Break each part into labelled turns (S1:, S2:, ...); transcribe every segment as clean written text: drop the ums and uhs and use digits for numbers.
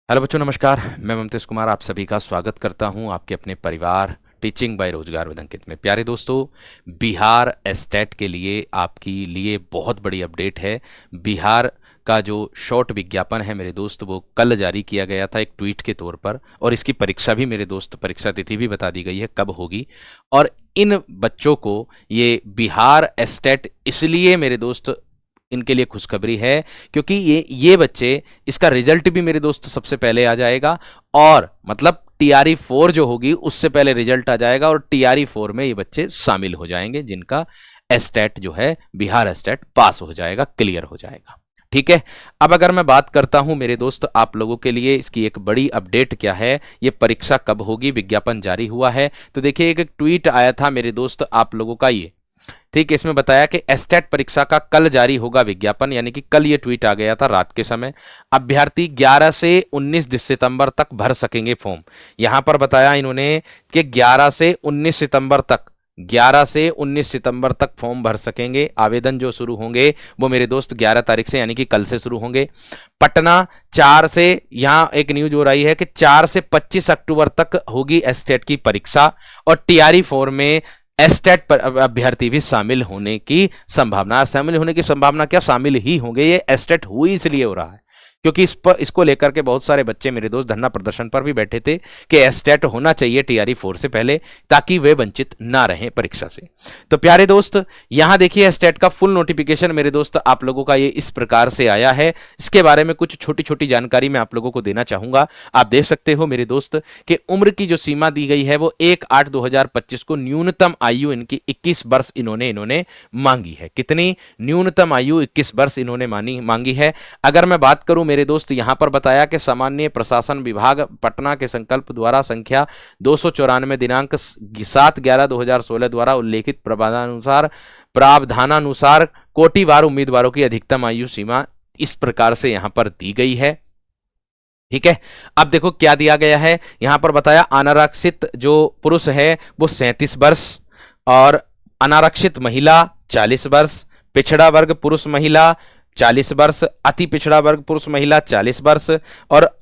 S1: Hello बच्चों, नमस्कार। मैं ममतेश कुमार आप सभी का स्वागत करता हूं आपके अपने परिवार टीचिंग बाय रोजगार विद अंकित में। प्यारे दोस्तों, बिहार एस्टेट के लिए आपकी लिए बहुत बड़ी अपडेट है। बिहार का जो शॉर्ट विज्ञापन है मेरे दोस्त, वो कल जारी किया गया था एक ट्वीट के तौर पर, और इसकी परीक्षा भी मेरे दोस्त, परीक्षा तिथि भी बता दी गई है कब होगी। और इन बच्चों को ये बिहार एस्टेट इसलिए मेरे दोस्त इनके लिए खुशखबरी है क्योंकि ये बच्चे, इसका रिजल्ट भी मेरे दोस्त सबसे पहले आ जाएगा, और मतलब टीआरई 4 जो होगी उससे पहले रिजल्ट आ जाएगा, और टीआरई 4 में ये बच्चे शामिल हो जाएंगे जिनका एस्टेट जो है, बिहार एस्टेट पास हो जाएगा, क्लियर हो जाएगा। ठीक है। अब अगर मैं बात करता हूं मेरे दोस्त आप लोगों के लिए इसकी एक बड़ी अपडेट क्या है, ये परीक्षा कब होगी, विज्ञापन जारी हुआ है। तो देखिए, एक ट्वीट आया था मेरे दोस्त आप लोगों का ये, ठीक है, इसमें बताया कि एस्टेट परीक्षा का कल जारी होगा विज्ञापन, यानी कि कल ये ट्वीट आ गया था रात के समय। अभ्यर्थी 11 से 19 सितंबर तक भर सकेंगे फॉर्म। यहां पर बताया इन्होंने कि 11 से 19 सितंबर तक, 11 से 19 सितंबर तक फॉर्म भर सकेंगे। आवेदन जो शुरू होंगे वो मेरे दोस्त 11 तारीख से, यानी कि कल से शुरू होंगे। पटना 4 से, यहां एक न्यूज हो रही है कि 4 से 25 अक्टूबर तक होगी एस्टेट की परीक्षा, और टीआरई 4 में एस्टेट पर अभ्यर्थी भी शामिल होने की संभावना। शामिल होने की संभावना क्या, शामिल ही होंगे। ये एस्टेट हुई इसलिए हो रहा है क्योंकि इसको लेकर के बहुत सारे बच्चे मेरे दोस्त धरना प्रदर्शन पर भी बैठे थे कि एस्टेट होना चाहिए टीआरई 4 से पहले, ताकि वे वंचित ना रहें परीक्षा से। तो प्यारे दोस्त, यहां देखिए एस्टेट का फुल नोटिफिकेशन मेरे दोस्त आप लोगों का ये इस प्रकार से आया है। इसके बारे में कुछ छोटी छोटी जानकारी मैं आप लोगों को देना चाहूंगा। आप देख सकते हो मेरे दोस्त कि उम्र की जो सीमा दी गई है वो 1/8/2025 को न्यूनतम आयु इनकी 21 वर्ष इन्होंने मांगी है। कितनी? न्यूनतम आयु 21 वर्ष इन्होंने मांगी है। अगर मैं बात करूं मेरे दोस्त, यहां पर बताया कि सामान्य प्रशासन विभाग पटना के संकल्प द्वारा संख्या 294 दिनांक 7/11/2016 द्वारा उल्लेखित प्रावधानानुसार कोटिवार उम्मीदवारों की अधिकतम आयु सीमा इस प्रकार से यहां पर दी गई है। ठीक है। अब देखो क्या दिया गया है, यहां पर बताया अनारक्षित जो पुरुष है वो 37 वर्ष, और अनारक्षित महिला 40 वर्ष, पिछड़ा वर्ग पुरुष महिला 40 वर्ष, अति पिछड़ा वर्ग पुरुष महिला 40 वर्ष, और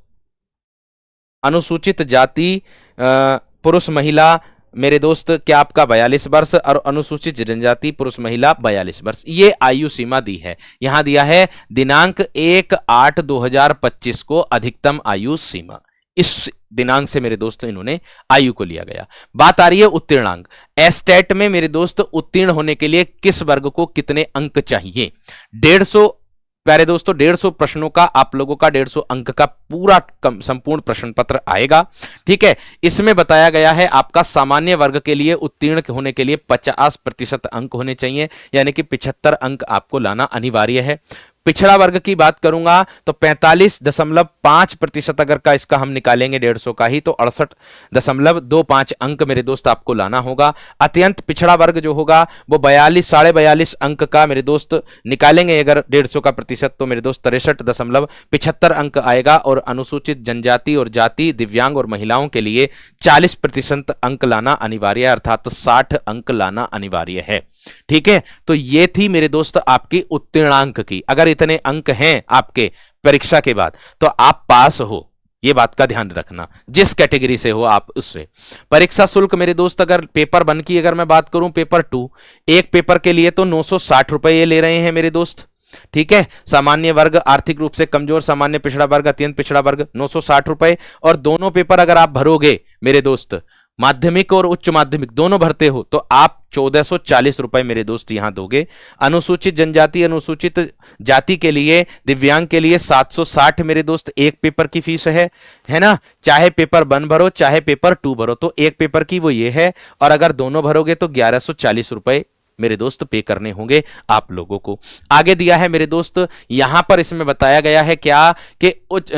S1: अनुसूचित जाति पुरुष महिला मेरे दोस्त क्या आपका 42 वर्ष, और अनुसूचित जनजाति पुरुष महिला 42 वर्ष। ये आयु सीमा दी है। यहां दिया है दिनांक 1/8/2025 को अधिकतम आयु सीमा। इस दिनांक से मेरे दोस्त इन्होंने आयु को लिया गया। बात आ रही है उत्तीर्णांक। एस्टेट में मेरे दोस्त उत्तीर्ण होने के लिए किस वर्ग को कितने अंक चाहिए? 150, प्यारे दोस्तों 150 प्रश्नों का आप लोगों का 150 अंक का पूरा संपूर्ण प्रश्न पत्र आएगा। ठीक है। इसमें बताया गया है आपका सामान्य वर्ग के लिए उत्तीर्ण होने के लिए 50% अंक होने चाहिए, यानी कि 75 अंक आपको लाना अनिवार्य है। पिछड़ा वर्ग की बात करूंगा तो 45.5% अगर का इसका हम निकालेंगे 150 का ही, तो 68.25 अंक मेरे दोस्त आपको लाना होगा। अत्यंत पिछड़ा वर्ग जो होगा वो 42.42 अंक का मेरे दोस्त निकालेंगे अगर 150 का प्रतिशत, तो मेरे दोस्त 63.75 अंक आएगा। और अनुसूचित जनजाति और जाति, दिव्यांग और महिलाओं के लिए 40% अंक लाना अनिवार्य है, अर्थात 60 अंक लाना अनिवार्य है। ठीक है। तो ये थी मेरे दोस्त आपकी उत्तीर्णांक की। अगर इतने अंक हैं आपके परीक्षा के बाद तो आप पास हो, ये बात का ध्यान रखना, जिस कैटेगरी से हो आप उससे। परीक्षा शुल्क मेरे दोस्त, अगर पेपर 1 की अगर मैं बात करूं, पेपर 2 एक पेपर के लिए तो 960 रुपए ले रहे हैं मेरे दोस्त। ठीक है। सामान्य वर्ग, आर्थिक रूप से कमजोर, सामान्य पिछड़ा वर्ग, अत्यंत पिछड़ा वर्ग 960 रुपए। और दोनों पेपर अगर आप भरोगे मेरे दोस्त, माध्यमिक और उच्च माध्यमिक दोनों भरते हो, तो आप 1440 रुपए मेरे दोस्त यहां दोगे। अनुसूचित जनजाति, अनुसूचित जाति के लिए, दिव्यांग के लिए 760 मेरे दोस्त एक पेपर की फीस है ना। चाहे पेपर 1 भरो चाहे पेपर 2 भरो, तो एक पेपर की वो ये है। और अगर दोनों भरोगे तो 1140 रुपए मेरे दोस्त पे करने होंगे आप लोगों को। आगे दिया है मेरे दोस्त, यहां पर इसमें बताया गया है क्या कि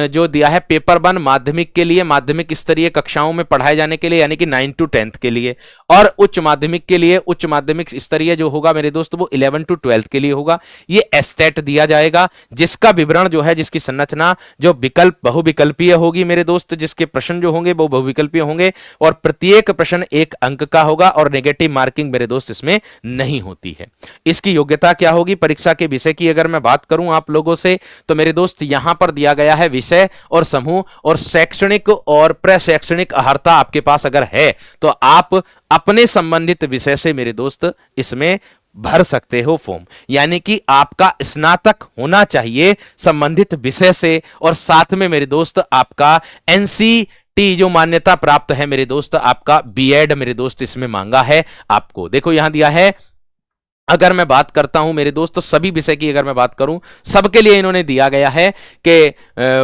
S1: जो दिया है पेपर 1 माध्यमिक के लिए, माध्यमिक स्तरीय कक्षाओं में पढ़ाए जाने के लिए, यानी कि 9 to 10 के लिए, और उच्च माध्यमिक के लिए, उच्च माध्यमिक स्तरीय जो होगा मेरे दोस्त वो 11 to 12 के लिए होगा। ये एस्टेट दिया जाएगा, जिसका विवरण जो है, जिसकी संरचना जो विकल्प बहुविकल्पीय होगी मेरे दोस्त, जिसके प्रश्न जो होंगे वो बहुविकल्पीय होंगे, और प्रत्येक प्रश्न 1 अंक का होगा, और नेगेटिव मार्किंग मेरे दोस्त इसमें नहीं नहीं होती है। इसकी योग्यता क्या होगी? परीक्षा के विषय की अगर मैं बात करूं आप लोगों से, तो मेरे दोस्त यहां पर दिया गया है विषय और समूह और शैक्षणिक और प्रशैक्षणिक अर्हता आपके पास अगर है तो आप अपने संबंधित विषय से मेरे दोस्त इसमें भर सकते हो फॉर्म। यानी कि आपका स्नातक होना चाहिए संबंधित विषय से, और साथ में मेरे दोस्त आपका एनसीटी जो मान्यता प्राप्त है मेरे दोस्त, आपका बीएड मेरे दोस्त इसमें मांगा है आपको। देखो यहां दिया है, अगर मैं बात करता हूं मेरे दोस्त तो सभी विषय की अगर मैं बात करूं, सबके लिए इन्होंने दिया गया है कि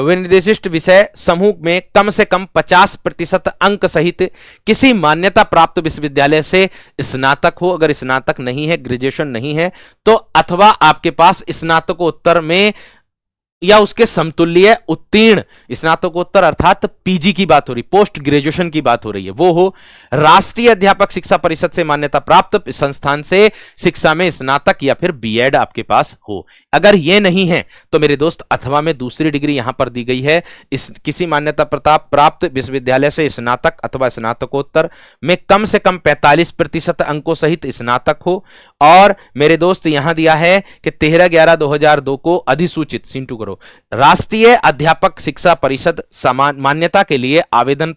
S1: विनिर्दिष्ट विषय समूह में कम से कम 50% अंक सहित किसी मान्यता प्राप्त विश्वविद्यालय से स्नातक हो। अगर स्नातक नहीं है, ग्रेजुएशन नहीं है, तो अथवा आपके पास स्नातकोत्तर में या उसके समतुल्य उत्तीर्ण, स्नातकोत्तर अर्थात पीजी की बात हो रही, पोस्ट ग्रेजुएशन की बात हो रही है, वो हो। राष्ट्रीय अध्यापक शिक्षा परिषद से मान्यता प्राप्त संस्थान से शिक्षा में स्नातक या फिर बीएड आपके पास हो। अगर ये नहीं है तो मेरे दोस्त अथवा में दूसरी डिग्री यहां पर दी गई है, इस किसी मान्यता प्राप्त विश्वविद्यालय से स्नातक अथवा स्नातकोत्तर में कम से कम 45% अंकों सहित स्नातक हो। और मेरे दोस्त यहां दिया है कि 13/11/2002 को अधिसूचित सिंटू करो राष्ट्रीय अध्यापक शिक्षा परिषद मान्यता के लिए आवेदन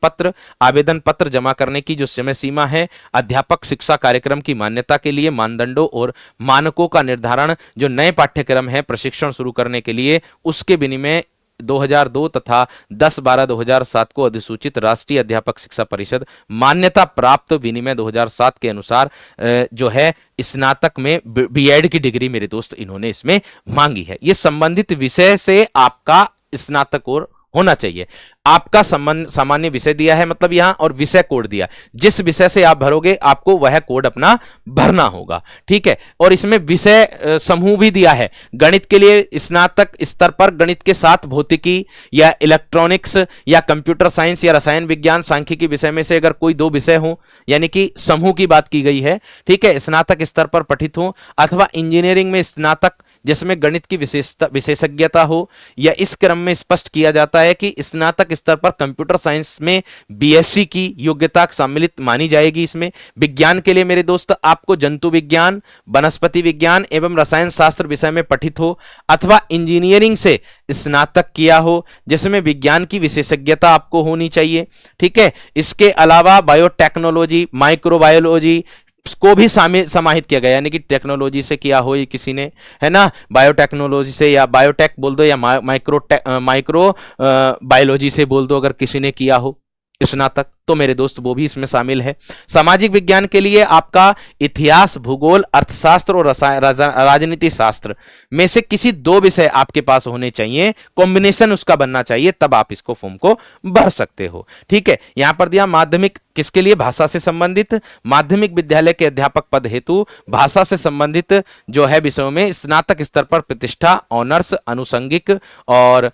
S1: पत्र जमा करने की जो समय सीमा है, अध्यापक शिक्षा कार्यक्रम की मान्यता के लिए मानदंडों और मानकों का निर्धारण, जो नए पाठ्यक्रम है प्रशिक्षण शुरू करने के लिए, उसके विनिमय 2002 तथा 10/12/2007 को अधिसूचित राष्ट्रीय अध्यापक शिक्षा परिषद मान्यता प्राप्त विनिमय 2007 के अनुसार जो है स्नातक में बीएड की डिग्री मेरे दोस्त इन्होंने इसमें मांगी है। ये संबंधित विषय से आपका स्नातक और होना चाहिए। आपका सामान्य विषय दिया है मतलब यहां, और विषय कोड दिया, जिस विषय से आप भरोगे आपको वह कोड अपना भरना होगा, ठीक है। और इसमें विषय समूह भी दिया है। गणित के लिए स्नातक स्तर पर गणित के साथ भौतिकी या इलेक्ट्रॉनिक्स या कंप्यूटर साइंस या रसायन विज्ञान सांख्यिकी विषय में से अगर कोई 2 विषय हो, यानी कि समूह की बात की गई है, ठीक है, स्नातक स्तर पर पठित हो, अथवा इंजीनियरिंग में स्नातक जिसमें गणित की विशेषज्ञता हो, या इस क्रम में स्पष्ट किया जाता है कि स्नातक स्तर पर कंप्यूटर साइंस में बीएससी की योग्यता सम्मिलित मानी जाएगी। इसमें विज्ञान के लिए मेरे दोस्त आपको जंतु विज्ञान, वनस्पति विज्ञान एवं रसायन शास्त्र विषय में पठित हो, अथवा इंजीनियरिंग से स्नातक किया हो जिसमें विज्ञान की विशेषज्ञता आपको होनी चाहिए, ठीक है। इसके अलावा बायोटेक्नोलॉजी, माइक्रोबायोलॉजी को भी समाहित किया गया, यानी कि टेक्नोलॉजी से किया हो ये किसी ने, है ना, बायोटेक्नोलॉजी से या बायोटेक बोल दो या माइक्रो बायोलॉजी से बोल दो, अगर किसी ने किया हो स्नातक तो मेरे दोस्त वो भी इसमें शामिल है। सामाजिक विज्ञान के लिए आपका इतिहास, भूगोल, अर्थशास्त्र और राजनीति शास्त्र में से किसी 2 विषय आपके पास होने चाहिए, कॉम्बिनेशन उसका बनना चाहिए, तब आप इसको फॉर्म को भर सकते हो, ठीक है। यहां पर दिया माध्यमिक किसके लिए? भाषा से संबंधित माध्यमिक विद्यालय के अध्यापक पद हेतु भाषा से संबंधित जो है विषयों में स्नातक स्तर पर प्रतिष्ठा, ऑनर्स, अनुषंगिक और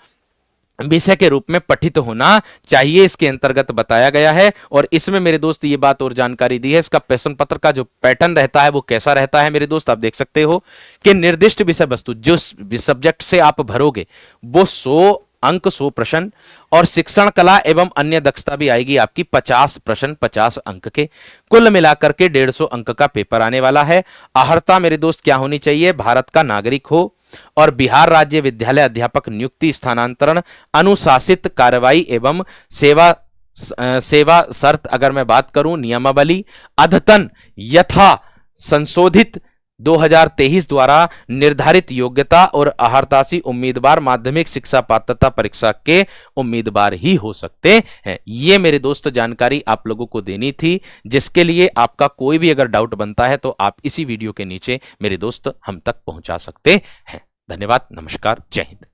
S1: विषय के रूप में पठित होना चाहिए, इसके अंतर्गत बताया गया है। और इसमें मेरे दोस्त ये बात और जानकारी दी है, इसका प्रश्न पत्र का जो पैटर्न रहता है वो कैसा रहता है मेरे दोस्त, आप देख सकते हो कि निर्दिष्ट विषय वस्तु जो सब्जेक्ट से आप भरोगे वो 100 अंक 100 प्रश्न, और शिक्षण कला एवं अन्य दक्षता भी आएगी आपकी 50 प्रश्न 50 अंक के, कुल मिलाकर के 150 अंक का पेपर आने वाला है। अर्हता मेरे दोस्त क्या होनी चाहिए? भारत का नागरिक हो और बिहार राज्य विद्यालय अध्यापक नियुक्ति, स्थानांतरण, अनुशासित कार्रवाई एवं सेवा शर्त अगर मैं बात करूं, नियमावली अद्यतन यथा संशोधित 2023 द्वारा निर्धारित योग्यता और अर्हतासी उम्मीदवार माध्यमिक शिक्षा पात्रता परीक्षा के उम्मीदवार ही हो सकते हैं। ये मेरे दोस्त जानकारी आप लोगों को देनी थी, जिसके लिए आपका कोई भी अगर डाउट बनता है तो आप इसी वीडियो के नीचे मेरे दोस्त हम तक पहुंचा सकते हैं। धन्यवाद, नमस्कार, जय हिंद।